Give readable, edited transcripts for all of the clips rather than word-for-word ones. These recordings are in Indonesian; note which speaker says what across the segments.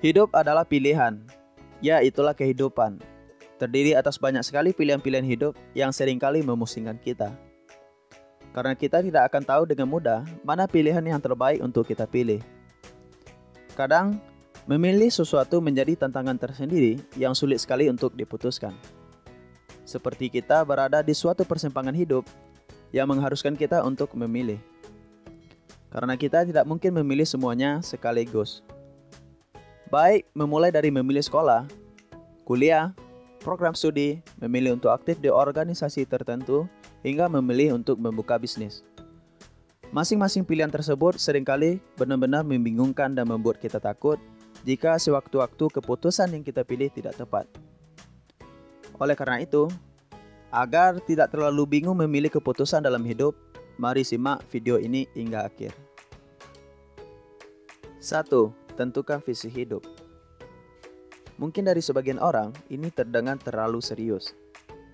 Speaker 1: Hidup adalah pilihan. Ya, itulah kehidupan. Terdiri atas banyak sekali pilihan-pilihan hidup yang seringkali memusingkan kita. Karena kita tidak akan tahu dengan mudah mana pilihan yang terbaik untuk kita pilih. Kadang, memilih sesuatu menjadi tantangan tersendiri yang sulit sekali untuk diputuskan. Seperti kita berada di suatu persimpangan hidup yang mengharuskan kita untuk memilih. Karena kita tidak mungkin memilih semuanya sekaligus. Baik memulai dari memilih sekolah, kuliah, program studi, memilih untuk aktif di organisasi tertentu, hingga memilih untuk membuka bisnis. Masing-masing pilihan tersebut seringkali benar-benar membingungkan dan membuat kita takut jika sewaktu-waktu keputusan yang kita pilih tidak tepat. Oleh karena itu, agar tidak terlalu bingung memilih keputusan dalam hidup, mari simak video ini hingga akhir. 1. Tentukan visi hidup. Mungkin dari sebagian orang ini terdengar terlalu serius,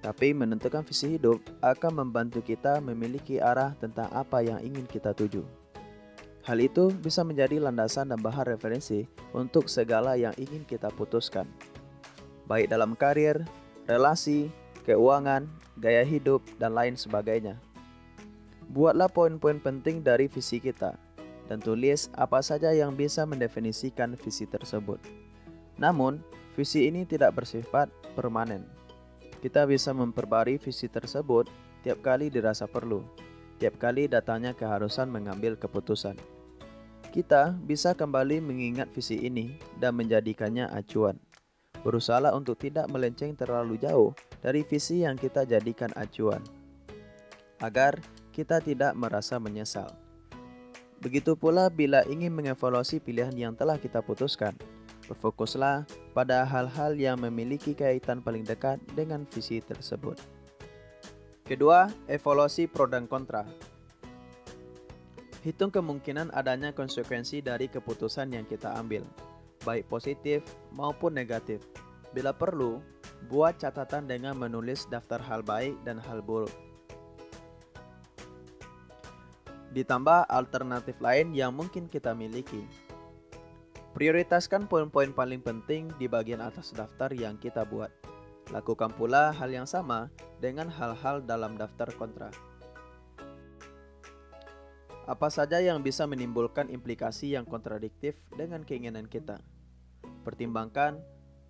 Speaker 1: tapi menentukan visi hidup akan membantu kita memiliki arah tentang apa yang ingin kita tuju. Hal itu bisa menjadi landasan dan bahan referensi untuk segala yang ingin kita putuskan, baik dalam karir, relasi, keuangan, gaya hidup, dan lain sebagainya. Buatlah poin-poin penting dari visi kita, dan tulis apa saja yang bisa mendefinisikan visi tersebut. Namun, visi ini tidak bersifat permanen. Kita bisa memperbarui visi tersebut tiap kali dirasa perlu, tiap kali datangnya keharusan mengambil keputusan. Kita bisa kembali mengingat visi ini dan menjadikannya acuan. Berusahalah untuk tidak melenceng terlalu jauh dari visi yang kita jadikan acuan, agar kita tidak merasa menyesal. Begitu pula bila ingin mengevaluasi pilihan yang telah kita putuskan. Berfokuslah pada hal-hal yang memiliki kaitan paling dekat dengan visi tersebut. Kedua, evaluasi pro dan kontra. Hitung kemungkinan adanya konsekuensi dari keputusan yang kita ambil, baik positif maupun negatif. Bila perlu, buat catatan dengan menulis daftar hal baik dan hal buruk. Ditambah alternatif lain yang mungkin kita miliki. Prioritaskan poin-poin paling penting di bagian atas daftar yang kita buat. Lakukan pula hal yang sama dengan hal-hal dalam daftar kontra. Apa saja yang bisa menimbulkan implikasi yang kontradiktif dengan keinginan kita? Pertimbangkan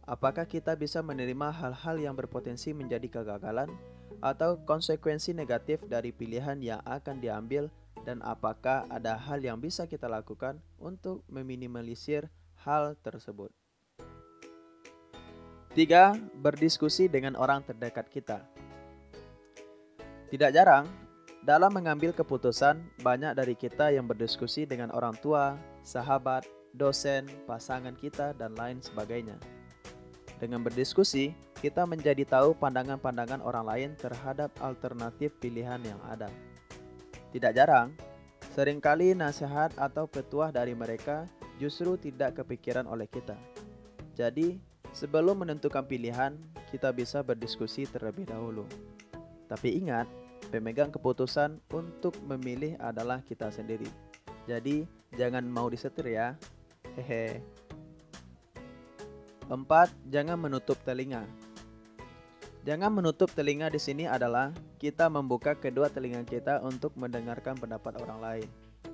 Speaker 1: apakah kita bisa menerima hal-hal yang berpotensi menjadi kegagalan atau konsekuensi negatif dari pilihan yang akan diambil, dan apakah ada hal yang bisa kita lakukan untuk meminimalisir hal tersebut. 3. Berdiskusi dengan orang terdekat kita. Tidak jarang, dalam mengambil keputusan, banyak dari kita yang berdiskusi dengan orang tua, sahabat, dosen, pasangan kita, dan lain sebagainya. Dengan berdiskusi, kita menjadi tahu pandangan-pandangan orang lain terhadap alternatif pilihan yang ada. Tidak jarang, seringkali nasihat atau petuah dari mereka justru tidak kepikiran oleh kita. Jadi, sebelum menentukan pilihan, kita bisa berdiskusi terlebih dahulu. Tapi ingat, pemegang keputusan untuk memilih adalah kita sendiri. Jadi, jangan mau disetir ya. Hehe. 4. Jangan menutup telinga. Jangan menutup telinga di sini adalah kita membuka kedua telinga kita untuk mendengarkan pendapat orang lain,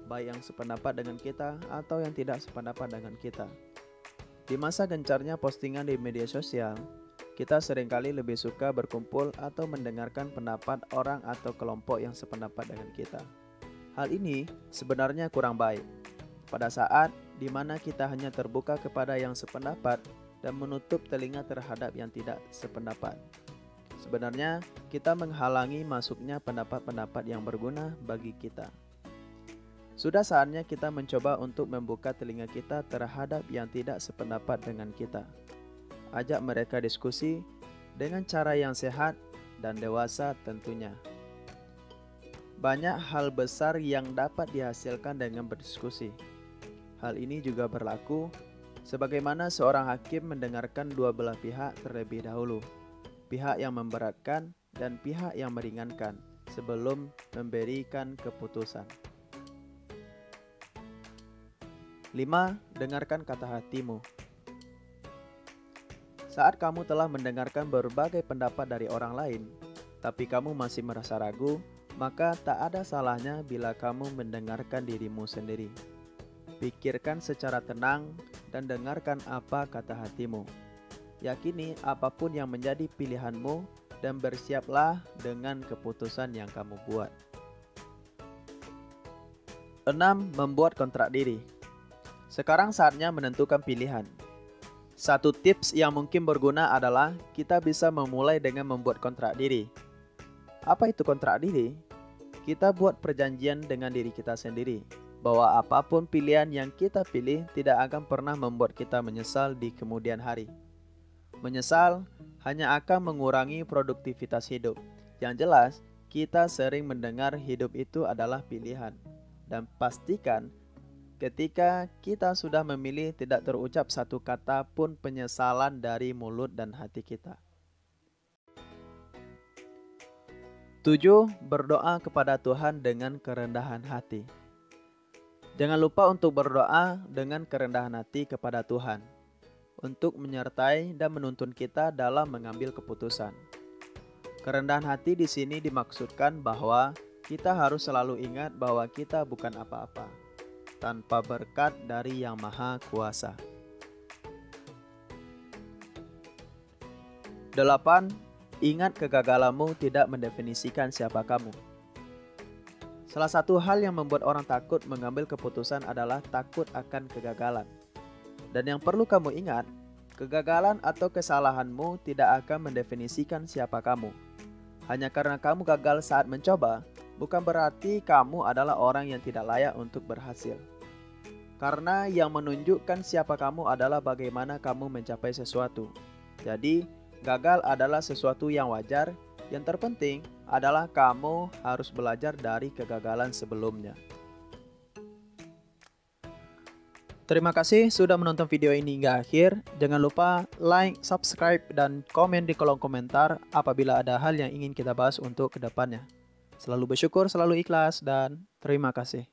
Speaker 1: baik yang sependapat dengan kita atau yang tidak sependapat dengan kita. Di masa gencarnya postingan di media sosial, kita seringkali lebih suka berkumpul atau mendengarkan pendapat orang atau kelompok yang sependapat dengan kita. Hal ini sebenarnya kurang baik. Pada saat di mana kita hanya terbuka kepada yang sependapat dan menutup telinga terhadap yang tidak sependapat. Sebenarnya, kita menghalangi masuknya pendapat-pendapat yang berguna bagi kita. Sudah saatnya kita mencoba untuk membuka telinga kita terhadap yang tidak sependapat dengan kita. Ajak mereka diskusi dengan cara yang sehat dan dewasa tentunya. Banyak hal besar yang dapat dihasilkan dengan berdiskusi. Hal ini juga berlaku sebagaimana seorang hakim mendengarkan dua belah pihak terlebih dahulu. Pihak yang memberatkan dan pihak yang meringankan sebelum memberikan keputusan. 5. Dengarkan kata hatimu. Saat kamu telah mendengarkan berbagai pendapat dari orang lain, tapi kamu masih merasa ragu, maka tak ada salahnya bila kamu mendengarkan dirimu sendiri. Pikirkan secara tenang dan dengarkan apa kata hatimu. Yakini apapun yang menjadi pilihanmu dan bersiaplah dengan keputusan yang kamu buat. 6. Membuat kontrak diri. Sekarang saatnya menentukan pilihan. Satu tips yang mungkin berguna adalah kita bisa memulai dengan membuat kontrak diri. Apa itu kontrak diri? Kita buat perjanjian dengan diri kita sendiri bahwa apapun pilihan yang kita pilih tidak akan pernah membuat kita menyesal di kemudian hari. Menyesal hanya akan mengurangi produktivitas hidup. Yang jelas, kita sering mendengar hidup itu adalah pilihan. Dan pastikan ketika kita sudah memilih, tidak terucap satu kata pun penyesalan dari mulut dan hati kita. 7. Berdoa kepada Tuhan dengan kerendahan hati. Jangan lupa untuk berdoa dengan kerendahan hati kepada Tuhan untuk menyertai dan menuntun kita dalam mengambil keputusan. Kerendahan hati di sini dimaksudkan bahwa kita harus selalu ingat bahwa kita bukan apa-apa tanpa berkat dari Yang Maha Kuasa. 8. Ingat kegagalanmu tidak mendefinisikan siapa kamu. Salah satu hal yang membuat orang takut mengambil keputusan adalah takut akan kegagalan. Dan yang perlu kamu ingat, kegagalan atau kesalahanmu tidak akan mendefinisikan siapa kamu. Hanya karena kamu gagal saat mencoba, bukan berarti kamu adalah orang yang tidak layak untuk berhasil. Karena yang menunjukkan siapa kamu adalah bagaimana kamu mencapai sesuatu. Jadi, gagal adalah sesuatu yang wajar. Yang terpenting adalah kamu harus belajar dari kegagalan sebelumnya. Terima kasih sudah menonton video ini hingga akhir. Jangan lupa like, subscribe, dan komen di kolom komentar apabila ada hal yang ingin kita bahas untuk kedepannya. Selalu bersyukur, selalu ikhlas, dan terima kasih.